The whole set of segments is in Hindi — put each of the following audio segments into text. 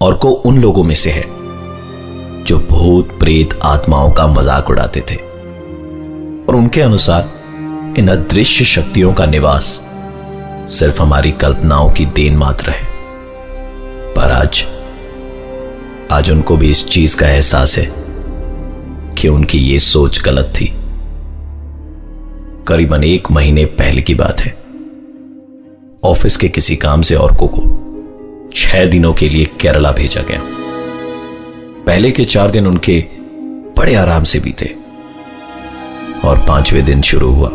और को उन लोगों में से है जो भूत प्रेत आत्माओं का मजाक उड़ाते थे और उनके अनुसार इन अदृश्य शक्तियों का निवास सिर्फ हमारी कल्पनाओं की देन मात्र है। पर आज उनको भी इस चीज का एहसास है कि उनकी ये सोच गलत थी। करीबन 1 महीने पहले की बात है। ऑफिस के किसी काम से औरकों को 6 दिनों के लिए केरला भेजा गया। पहले के 4 दिन उनके बड़े आराम से बीते और 5वें दिन शुरू हुआ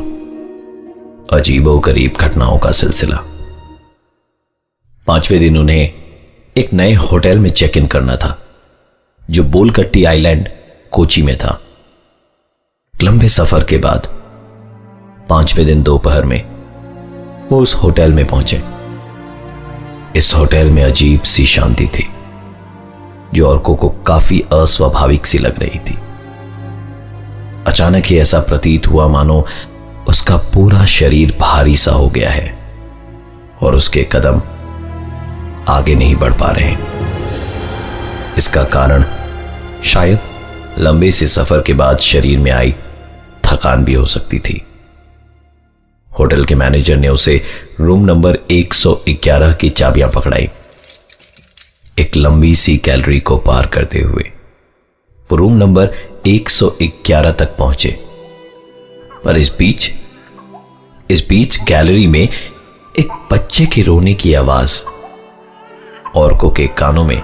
अजीबोगरीब घटनाओं का सिलसिला। 5वें दिन उन्हें एक नए होटल में चेक इन करना था जो बोलकट्टी आइलैंड कोची में था। लंबे सफर के बाद 5वें दिन दोपहर में वो उस होटल में पहुंचे। इस होटल में अजीब सी शांति थी जो औरकों को काफी अस्वाभाविक सी लग रही थी। अचानक ही ऐसा प्रतीत हुआ मानो उसका पूरा शरीर भारी सा हो गया है और उसके कदम आगे नहीं बढ़ पा रहे। इसका कारण शायद लंबे से सफर के बाद शरीर में आई थकान भी हो सकती थी। होटल के मैनेजर ने उसे रूम नंबर 111 की चाबियां पकड़ाई। एक लंबी सी गैलरी को पार करते हुए वो रूम नंबर 111 तक पहुंचे। पर इस बीच गैलरी में एक बच्चे के रोने की आवाज औरकों के कानों में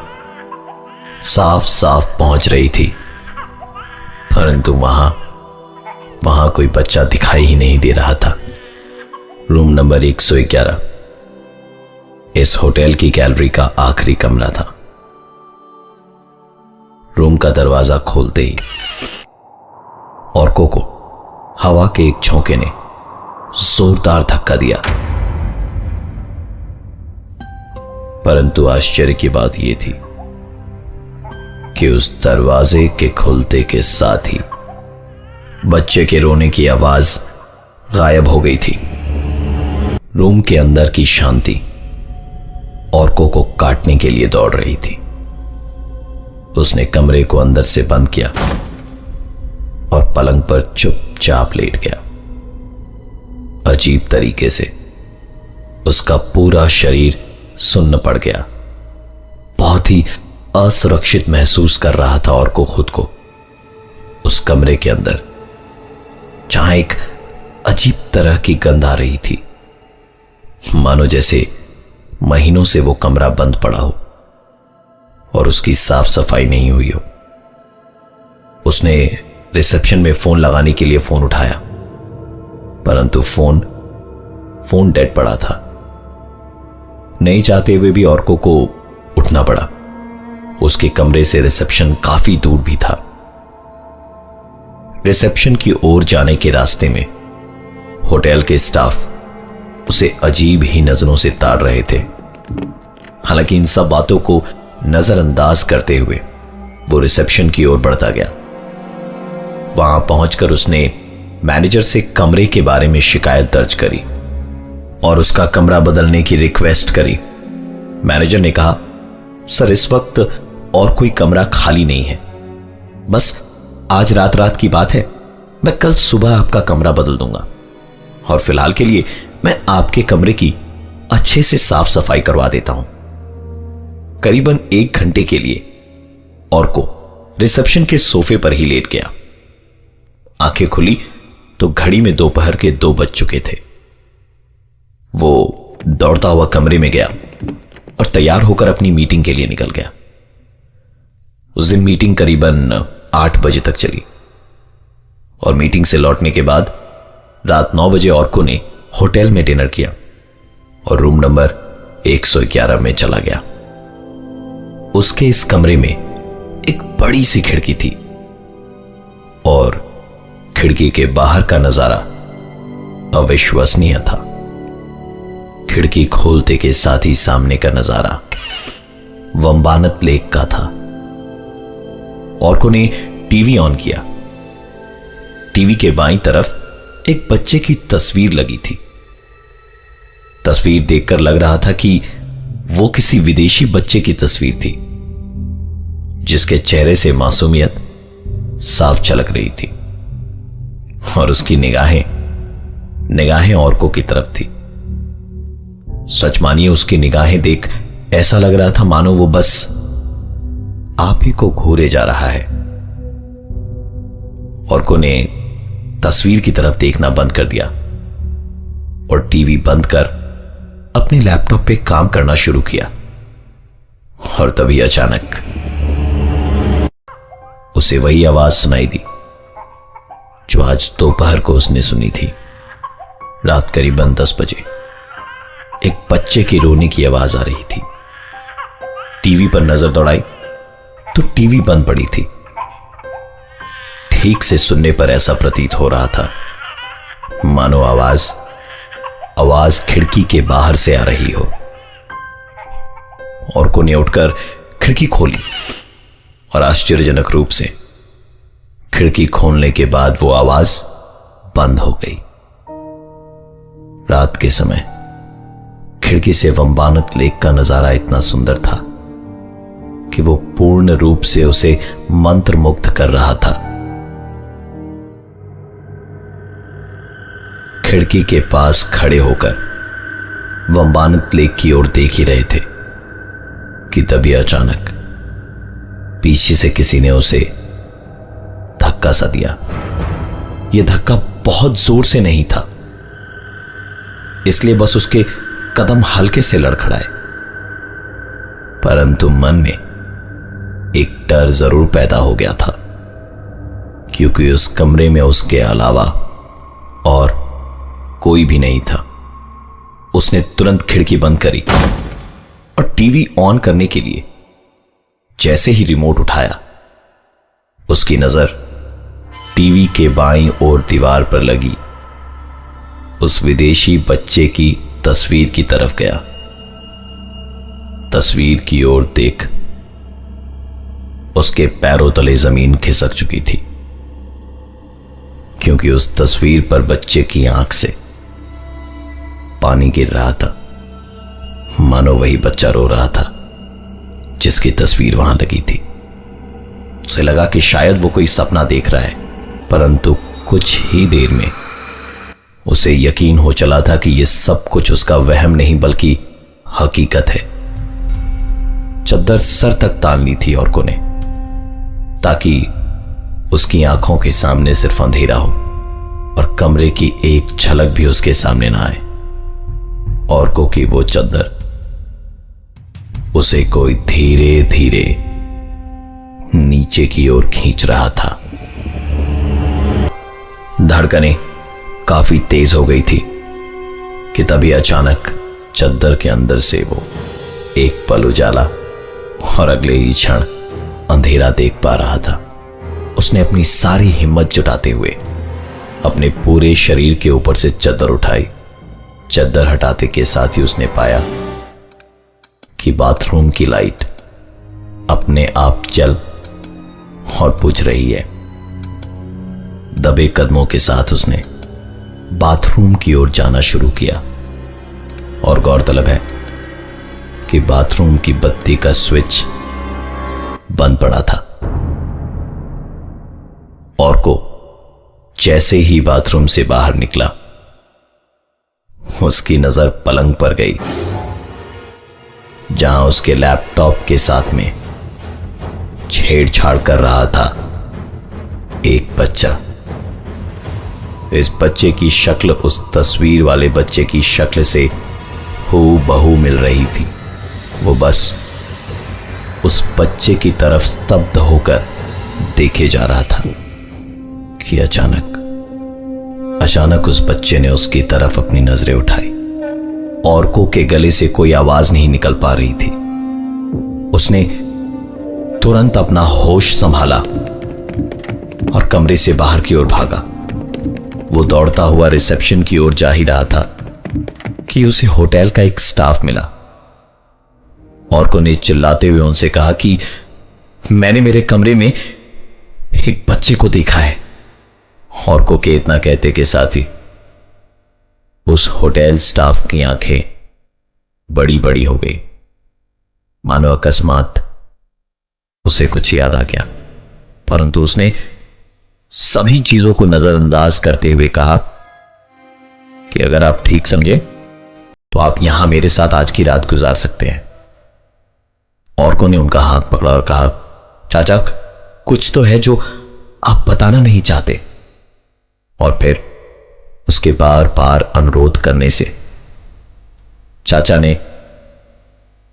साफ साफ पहुंच रही थी, परंतु वहां कोई बच्चा दिखाई ही नहीं दे रहा था। रूम नंबर 111 इस होटल की गैलरी का आखिरी कमरा था। रूम का दरवाजा खोलते ही औरकों को हवा के एक झोंके ने जोरदार धक्का दिया। परंतु आश्चर्य की बात यह थी कि उस दरवाजे के खुलते के साथ ही बच्चे के रोने की आवाज गायब हो गई थी। रूम के अंदर की शांति औरकों को काटने के लिए दौड़ रही थी। उसने कमरे को अंदर से बंद किया और पलंग पर चुपचाप लेट गया। अजीब तरीके से उसका पूरा शरीर सुन्न पड़ गया। बहुत ही असुरक्षित महसूस कर रहा था और को खुद को उस कमरे के अंदर, जहां एक अजीब तरह की गंध आ रही थी, मानो जैसे महीनों से वो कमरा बंद पड़ा हो और उसकी साफ सफाई नहीं हुई हो। उसने रिसेप्शन में फोन लगाने के लिए फोन उठाया, परंतु फोन डेड पड़ा था। नहीं चाहते हुए भी औरकों को उठना पड़ा। उसके कमरे से रिसेप्शन काफी दूर भी था। रिसेप्शन की ओर जाने के रास्ते में होटल के स्टाफ उसे अजीब ही नजरों से ताड़ रहे थे। हालांकि इन सब बातों को नजरअंदाज करते हुए वो रिसेप्शन की ओर बढ़ता गया। वहां पहुंचकर उसने मैनेजर से कमरे के बारे में शिकायत दर्ज करी और उसका कमरा बदलने की रिक्वेस्ट करी। मैनेजर ने कहा, सर इस वक्त और कोई कमरा खाली नहीं है, बस आज रात की बात है, मैं कल सुबह आपका कमरा बदल दूंगा और फिलहाल के लिए मैं आपके कमरे की अच्छे से साफ सफाई करवा देता हूं। करीबन 1 घंटे के लिए और को रिसेप्शन के सोफे पर ही लेट गया। आंखें खुली तो घड़ी में दोपहर के 2 बज चुके थे। वो दौड़ता हुआ कमरे में गया और तैयार होकर अपनी मीटिंग के लिए निकल गया। उस दिन मीटिंग करीबन 8 बजे तक चली और मीटिंग से लौटने के बाद रात 9 बजे औरकों ने होटल में डिनर किया और रूम नंबर 111 में चला गया। उसके इस कमरे में एक बड़ी सी खिड़की थी और खिड़की के बाहर का नजारा अविश्वसनीय था। खिड़की खोलते के साथ ही सामने का नजारा वंबानत लेक का था। औरकों ने टीवी ऑन किया। टीवी के बाईं तरफ एक बच्चे की तस्वीर लगी थी। तस्वीर देखकर लग रहा था कि वो किसी विदेशी बच्चे की तस्वीर थी। जिसके चेहरे से मासूमियत साफ झलक रही थी और उसकी निगाहें औरकों की तरफ थी। सच मानिए, उसकी निगाहें देख ऐसा लग रहा था मानो वो बस आप ही को घूरे जा रहा है। औरकों ने तस्वीर की तरफ देखना बंद कर दिया और टीवी बंद कर अपने लैपटॉप पे काम करना शुरू किया। और तभी अचानक उसे वही आवाज सुनाई दी जो आज दोपहर को उसने सुनी थी। रात करीबन 10 बजे एक बच्चे के रोने की आवाज आ रही थी। टीवी पर नजर दौड़ाई तो टीवी बंद पड़ी थी। ठीक से सुनने पर ऐसा प्रतीत हो रहा था मानो आवाज खिड़की के बाहर से आ रही हो। औरकों ने उठकर खिड़की खोली और आश्चर्यजनक रूप से खिड़की खोलने के बाद वो आवाज बंद हो गई। रात के समय खिड़की से वंबानत लेक का नजारा इतना सुंदर था कि वो पूर्ण रूप से उसे मंत्रमुग्ध कर रहा था। खिड़की के पास खड़े होकर वंबानत लेक की ओर देख ही रहे थे कि तभी अचानक पीछे से किसी ने उसे धक्का सा दिया। यह धक्का बहुत जोर से नहीं था, इसलिए बस उसके कदम हल्के से लड़खड़ाए, परंतु मन में एक डर जरूर पैदा हो गया था, क्योंकि उस कमरे में उसके अलावा और कोई भी नहीं था। उसने तुरंत खिड़की बंद करी और टीवी ऑन करने के लिए जैसे ही रिमोट उठाया, उसकी नजर टीवी के बाईं ओर दीवार पर लगी उस विदेशी बच्चे की तस्वीर की तरफ गया। तस्वीर की ओर देख उसके पैरों तले जमीन खिसक चुकी थी, क्योंकि उस तस्वीर पर बच्चे की आंख से पानी गिर रहा था, मानो वही बच्चा रो रहा था जिसकी तस्वीर वहां लगी थी। उसे लगा कि शायद वो कोई सपना देख रहा है, परंतु कुछ ही देर में उसे यकीन हो चला था कि यह सब कुछ उसका वहम नहीं बल्कि हकीकत है। चद्दर सर तक तान ली थी औरकों ने, ताकि उसकी आंखों के सामने सिर्फ अंधेरा हो और कमरे की एक झलक भी उसके सामने ना आए। औरकों की वो चद्दर उसे कोई धीरे धीरे नीचे की ओर खींच रहा था। धड़कनें काफी तेज हो गई थी कि तभी अचानक चद्दर के अंदर से वो एक पल उजाला और अगले ही क्षण अंधेरा देख पा रहा था। उसने अपनी सारी हिम्मत जुटाते हुए अपने पूरे शरीर के ऊपर से चद्दर उठाई। चद्दर हटाते के साथ ही उसने पाया कि बाथरूम की लाइट अपने आप जल और बुझ रही है। दबे कदमों के साथ उसने बाथरूम की ओर जाना शुरू किया और गौरतलब है कि बाथरूम की बत्ती का स्विच बंद पड़ा था। और को जैसे ही बाथरूम से बाहर निकला, उसकी नजर पलंग पर गई, जहां उसके लैपटॉप के साथ में छेड़छाड़ कर रहा था एक बच्चा। इस बच्चे की शक्ल उस तस्वीर वाले बच्चे की शक्ल से हूबहू मिल रही थी। वो बस उस बच्चे की तरफ स्तब्ध होकर देखे जा रहा था कि अचानक उस बच्चे ने उसकी तरफ अपनी नजरें उठाई। औरकों के गले से कोई आवाज नहीं निकल पा रही थी। उसने तुरंत अपना होश संभाला और कमरे से बाहर की ओर भागा। वो दौड़ता हुआ रिसेप्शन की ओर जा ही रहा था कि उसे होटल का एक स्टाफ मिला। औरकों ने चिल्लाते हुए उनसे कहा कि मैंने मेरे कमरे में एक बच्चे को देखा है। औरकों के इतना कहते के साथ ही उस होटल स्टाफ की आंखें बड़ी बड़ी हो गई, मानो अकस्मात उसे कुछ याद आ गया, परंतु उसने सभी चीजों को नजरअंदाज करते हुए कहा कि अगर आप ठीक समझे तो आप यहां मेरे साथ आज की रात गुजार सकते हैं। औरकों ने उनका हाथ पकड़ा और कहा, चाचा कुछ तो है जो आप बताना नहीं चाहते। और फिर उसके बार बार अनुरोध करने से चाचा ने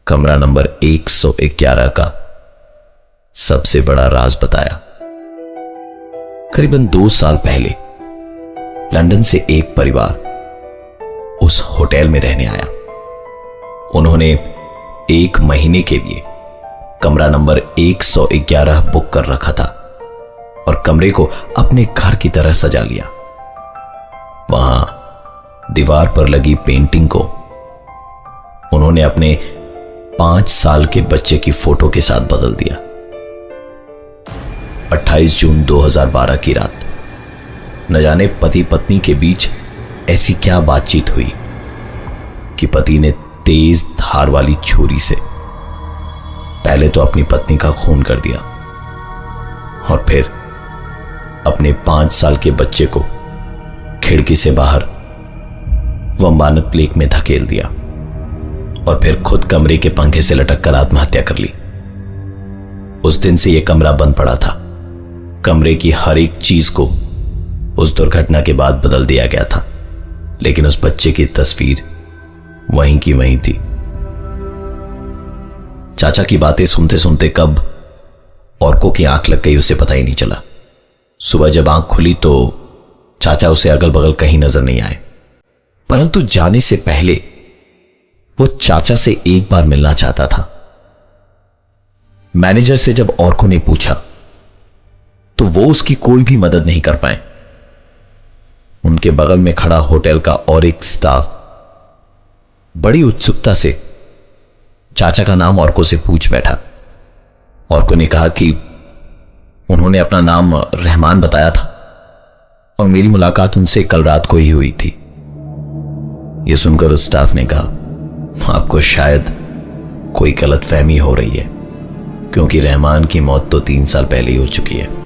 कमरा नंबर 111 का सबसे बड़ा राज बताया। करीबन 2 साल पहले लंदन से एक परिवार उस होटल में रहने आया। उन्होंने 1 महीने के लिए कमरा नंबर 111 बुक कर रखा था और कमरे को अपने घर की तरह सजा लिया। वहां दीवार पर लगी पेंटिंग को उन्होंने अपने 5 साल के बच्चे की फोटो के साथ बदल दिया। 28 जून 2012 की रात न जाने पति पत्नी के बीच ऐसी क्या बातचीत हुई कि पति ने तेज धार वाली छुरी से पहले तो अपनी पत्नी का खून कर दिया और फिर अपने 5 साल के बच्चे को खिड़की से बाहर वंबानत लेक में धकेल दिया और फिर खुद कमरे के पंखे से लटक कर आत्महत्या कर ली। उस दिन से यह कमरा बंद पड़ा था। कमरे की हर एक चीज को उस दुर्घटना के बाद बदल दिया गया था, लेकिन उस बच्चे की तस्वीर वहीं की वहीं थी। चाचा की बातें सुनते सुनते कब औरकों की आंख लग गई उसे पता ही नहीं चला। सुबह जब आंख खुली तो चाचा उसे अगल बगल कहीं नजर नहीं आए, परंतु जाने से पहले वो चाचा से एक बार मिलना चाहता था। मैनेजर से जब औरकों ने पूछा तो वो उसकी कोई भी मदद नहीं कर पाए। उनके बगल में खड़ा होटल का और एक स्टाफ बड़ी उत्सुकता से चाचा का नाम औरकों से पूछ बैठा। औरकों ने कहा कि उन्होंने अपना नाम रहमान बताया था और मेरी मुलाकात उनसे कल रात को ही हुई थी। यह सुनकर उस स्टाफ ने कहा, आपको शायद कोई गलतफहमी हो रही है, क्योंकि रहमान की मौत तो 3 साल पहले ही हो चुकी है।